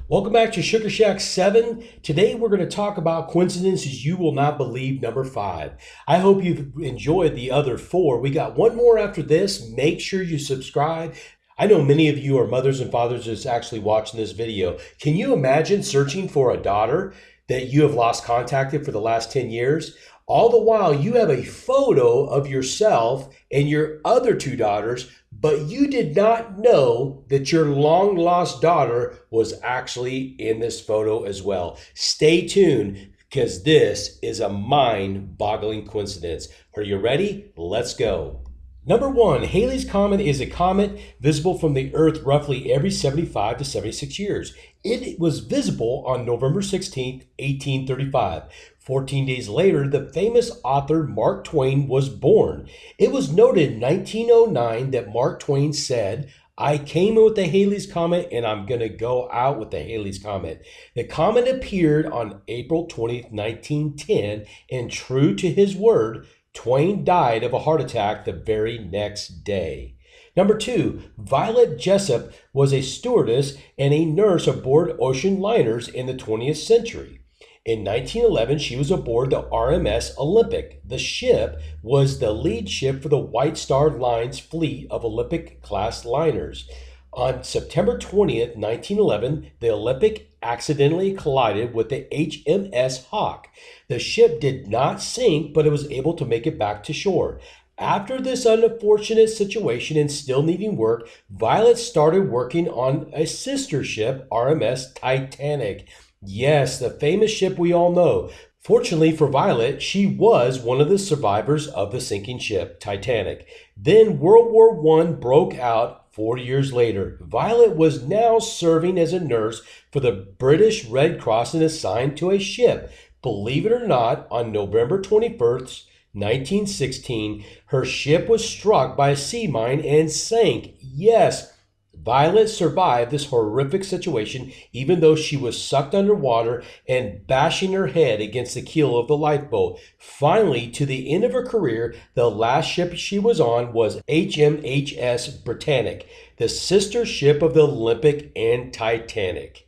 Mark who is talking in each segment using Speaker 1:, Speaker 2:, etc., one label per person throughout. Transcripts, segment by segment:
Speaker 1: Welcome back to Sugar Shack 7. Today we're going to talk about coincidences you will not believe, number 5. I hope you've enjoyed the other 4. We got one more after this. Make sure you subscribe. I know many of you are mothers and fathers that's actually watching this video. Can you imagine searching for a daughter that you have lost contact with for the last 10 years? All the while you have a photo of yourself and your other 2 daughters, but you did not know that your long lost daughter was actually in this photo as well. Stay tuned because this is a mind-boggling coincidence. Are you ready? Let's go. Number 1, Halleys Comet is a comet visible from the Earth roughly every 75 to 76 years. It was visible on November 16, 1835. 14 days later, the famous author Mark Twain was born. It was noted in 1909 that Mark Twain said, "I came with the Halleys Comet and I'm going to go out with the Halleys Comet." The comet appeared on April 20th, 1910, and true to his word, Twain died of a heart attack the very next day. Number 2, Violet Jessop was a stewardess and a nurse aboard ocean liners in the 20th century. In 1911, she was aboard the RMS Olympic. The ship was the lead ship for the White Star Line's fleet of Olympic-class liners. On September 20th, 1911, the Olympic accidentally collided with the HMS Hawk. The ship did not sink, but it was able to make it back to shore. After this unfortunate situation and still needing work, Violet started working on a sister ship, RMS Titanic. Yes, the famous ship we all know. Fortunately for Violet, she was one of the survivors of the sinking ship, Titanic. Then World War I broke out 4 years later. Violet was now serving as a nurse for the British Red Cross and assigned to a ship. Believe it or not, on November 21st, 1916, her ship was struck by a sea mine and sank. Yes, Violet survived this horrific situation even though she was sucked underwater and bashing her head against the keel of the lifeboat. Finally, to the end of her career, the last ship she was on was HMHS Britannic, the sister ship of the Olympic and Titanic.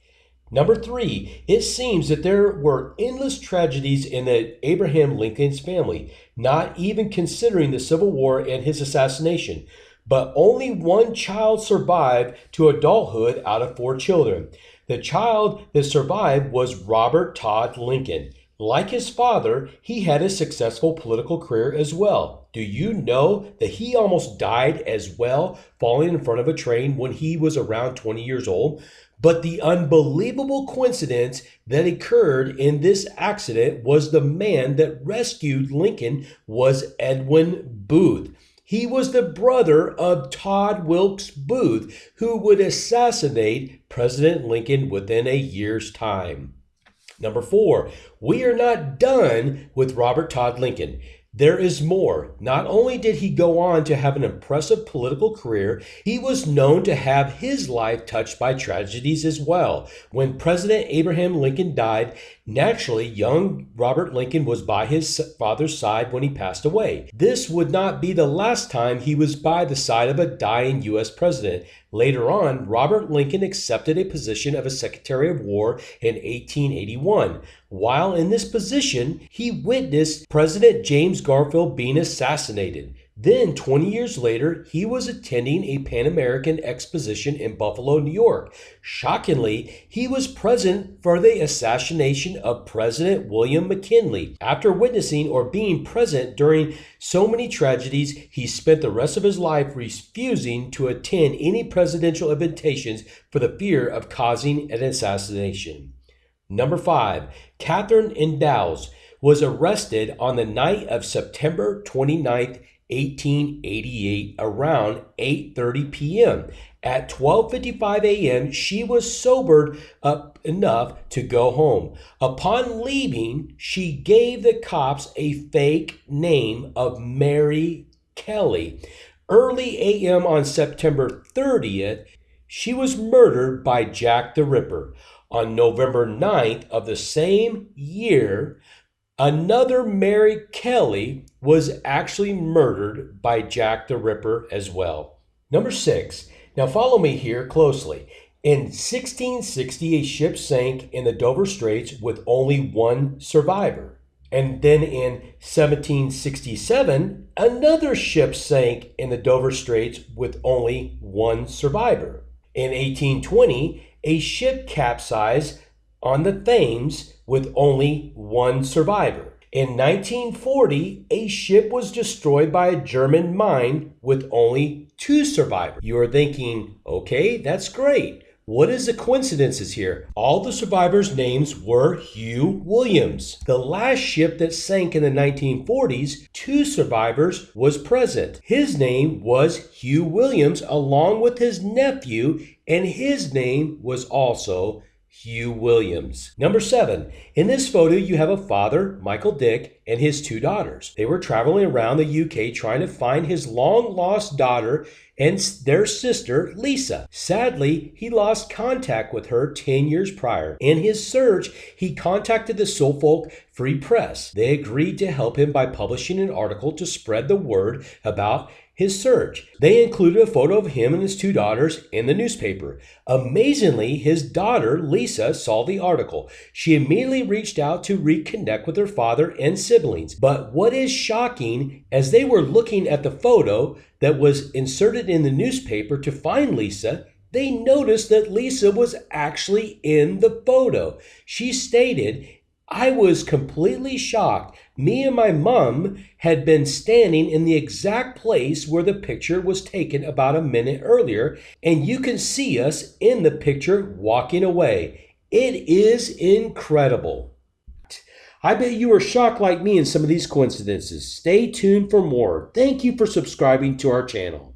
Speaker 1: Number 3, it seems that there were endless tragedies in the Abraham Lincoln's family, not even considering the Civil War and his assassination. But only one child survived to adulthood out of 4 children. The child that survived was Robert Todd Lincoln. Like his father, he had a successful political career as well. Do you know that he almost died as well, falling in front of a train when he was around 20 years old? But the unbelievable coincidence that occurred in this accident was the man that rescued Lincoln was Edwin Booth. He was the brother of Todd Wilkes Booth, who would assassinate President Lincoln within a year's time. Number 4, we are not done with Robert Todd Lincoln. There is more. Not only did he go on to have an impressive political career, he was known to have his life touched by tragedies as well. When President Abraham Lincoln died, naturally, young Robert Lincoln was by his father's side when he passed away. This would not be the last time he was by the side of a dying U.S. president. Later on, Robert Lincoln accepted a position of a Secretary of War in 1881. While in this position, he witnessed President James Garfield being assassinated. Then, 20 years later, he was attending a Pan American Exposition in Buffalo, New York. Shockingly, he was present for the assassination of President William McKinley. After witnessing or being present during so many tragedies, he spent the rest of his life refusing to attend any presidential invitations for the fear of causing an assassination. Number 5, Katherine Dowles was arrested on the night of September 29th, 1888, around 8:30 p.m. At 12:55 a.m., she was sobered up enough to go home. Upon leaving, she gave the cops a fake name of Mary Kelly. Early a.m. on September 30th, she was murdered by Jack the Ripper. On November 9th of the same year, another Mary Kelly was actually murdered by Jack the Ripper as well. Number 6. Now follow me here closely. In 1660, a ship sank in the Dover Straits with only one survivor. And then in 1767, another ship sank in the Dover Straits with only one survivor. In 1820, a ship capsized on the Thames with only one survivor. In 1940, a ship was destroyed by a German mine with only two survivors. You are thinking, okay, that's great. What is the coincidences here? All the survivors' names were Hugh Williams. The last ship that sank in the 1940s, two survivors was present. His name was Hugh Williams along with his nephew, and his name was also Hugh Williams. Number 7. In this photo, you have a father, Michael Dick, and his two daughters. They were traveling around the UK trying to find his long-lost daughter and their sister, Lisa. Sadly, he lost contact with her 10 years prior. In his search, he contacted the Suffolk Free Press. They agreed to help him by publishing an article to spread the word about his search. They included a photo of him and his two daughters in the newspaper. Amazingly, his daughter, Lisa, saw the article. She immediately reached out to reconnect with her father and siblings. But what is shocking, as they were looking at the photo that was inserted in the newspaper to find Lisa, they noticed that Lisa was actually in the photo. She stated, "I was completely shocked. Me and my mom had been standing in the exact place where the picture was taken about a minute earlier, and you can see us in the picture walking away. It is incredible." I bet you are shocked like me in some of these coincidences. Stay tuned for more. Thank you for subscribing to our channel.